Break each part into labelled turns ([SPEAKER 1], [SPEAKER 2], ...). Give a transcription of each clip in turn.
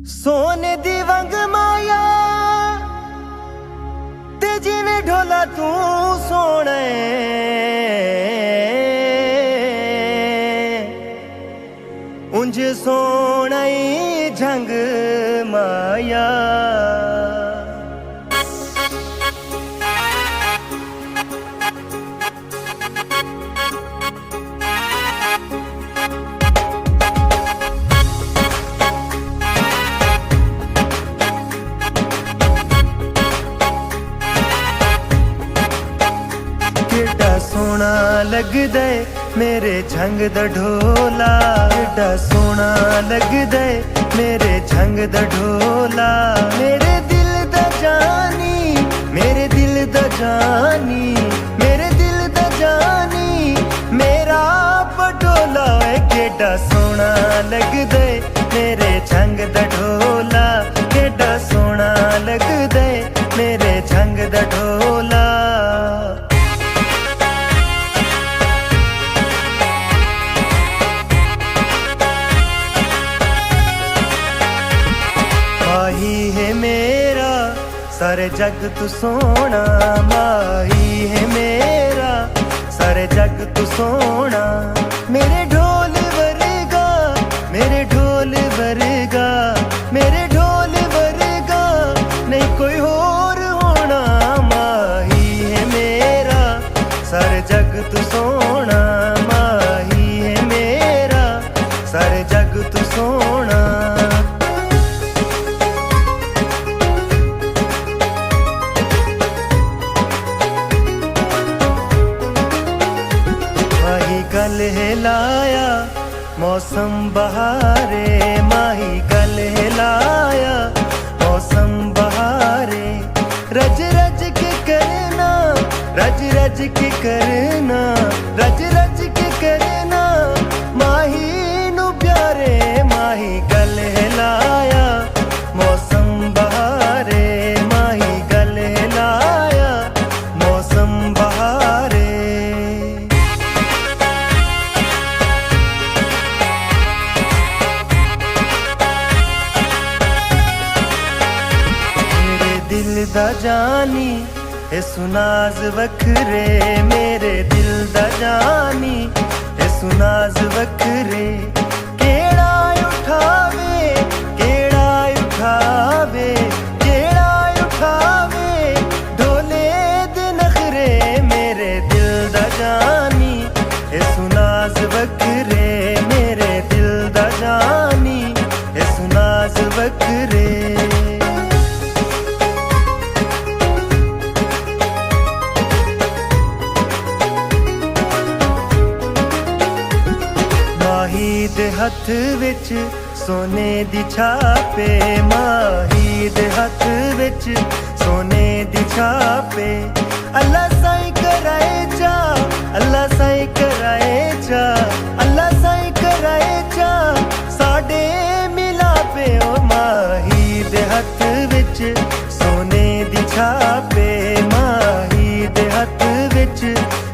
[SPEAKER 1] सोने दी वंग माया ते जिवें ढोला तू सोने उंज सोना ही झंग माया। केड़ा सोना लगदा मेरे झंग दा ढोला, केड़ा सोना लगदा मेरे झंग दा ढोला। मेरे दिल दा जानी, मेरे दिल दा जानी, मेरे दिल दा जानी मेरा पटोला। केड़ा सोना लगदा मेरे झंग दा ढोला, केड़ा सोना लगदा मेरे झंग दा ढोला। माही है मेरा सारे जग तू सोना, माही है मेरा सारे जग तू सोना। मेरे ढोल वर्गा, मेरे ढोल वर्गा, मेरे ढोल वर्गा नहीं कोई और होना। माही है मेरा सारे जग तू सोना, माही है मेरा सारे जग तू सोना। गल हिलाया मौसम बहारे, माही गल हिलाया मौसम बहारे। रज रज के करना, रज रज के करना, रज रज के करना माही नू प्यारे। माही गल हिलाया मौसम बहारे, माही गल हिलाया मौसम बहारे। दिल दा जानी ए सुनाज वखरे, मेरे दिल दा जानी ए सुनाज वखरे। केड़ा उठावे, केड़ा उठावे, केड़ा उठावे ढोले दे नखरे। मेरे दिल दा जानी ए सुनाज वखरे, मेरे दिल दा जानी ए सुनाज वखरे। माही दे हथ विच सोने दी छापे, माही दे हथ विच सोने दी छापे। अल्लाह साईं कराए चा, अल्लाह साईं कराए चा, अल्लाह साईं कराए चा साडे मिलापे। ओ माही दे हथ विच सोने दी छापे, माही दे हथ विच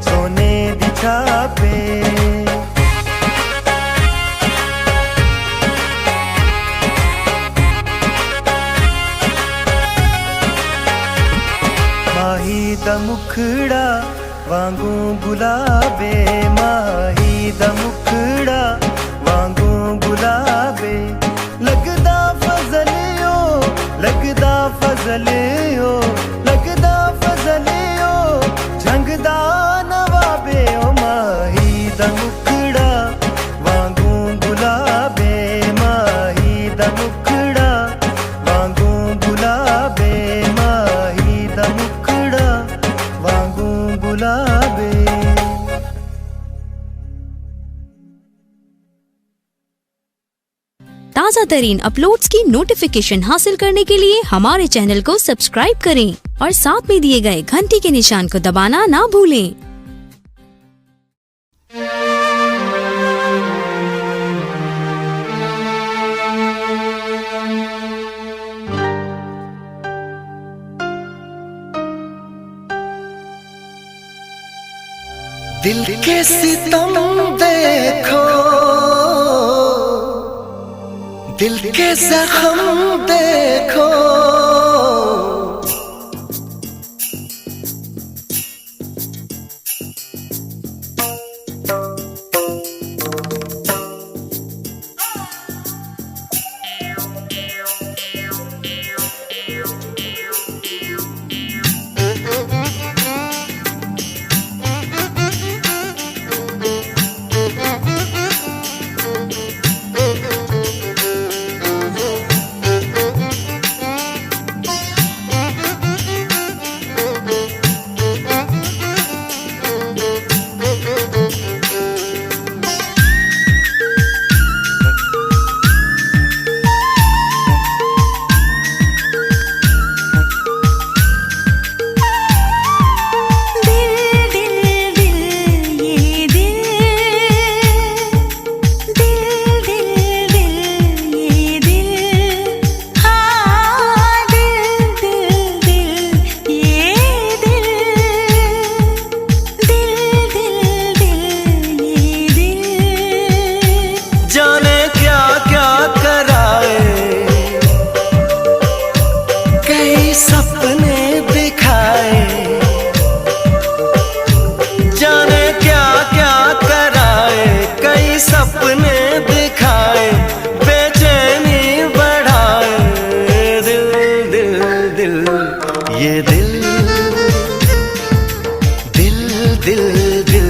[SPEAKER 1] सोने दी छापे। माही दा मुखड़ा वांगू गुलाबे, माही दा मुखड़ा वांगू गुलाबे। लगदा फजल ओ, लगदा फजल ओ, लगदा फजल ओ झंगदा नवाबे। ओ माही दा मुखड़ा वांगू गुलाबे, माही दा मुखड़ा वांगू गुलाबे, माही दा मुखड़ा वांगू गुलाबे।
[SPEAKER 2] ताज़ा तरीन अपलोड्स की नोटिफिकेशन हासिल करने के लिए हमारे चैनल को सब्सक्राइब करें और साथ में दिए गए घंटी के निशान को दबाना ना भूलें।
[SPEAKER 1] दिल के सितम देखो, दिल के जख्म देखो, सपने दिखाए, जाने क्या क्या कराए, कई सपने दिखाए, बेचैनी बढ़ाए। दिल दिल दिल ये दिल दिल दिल दिल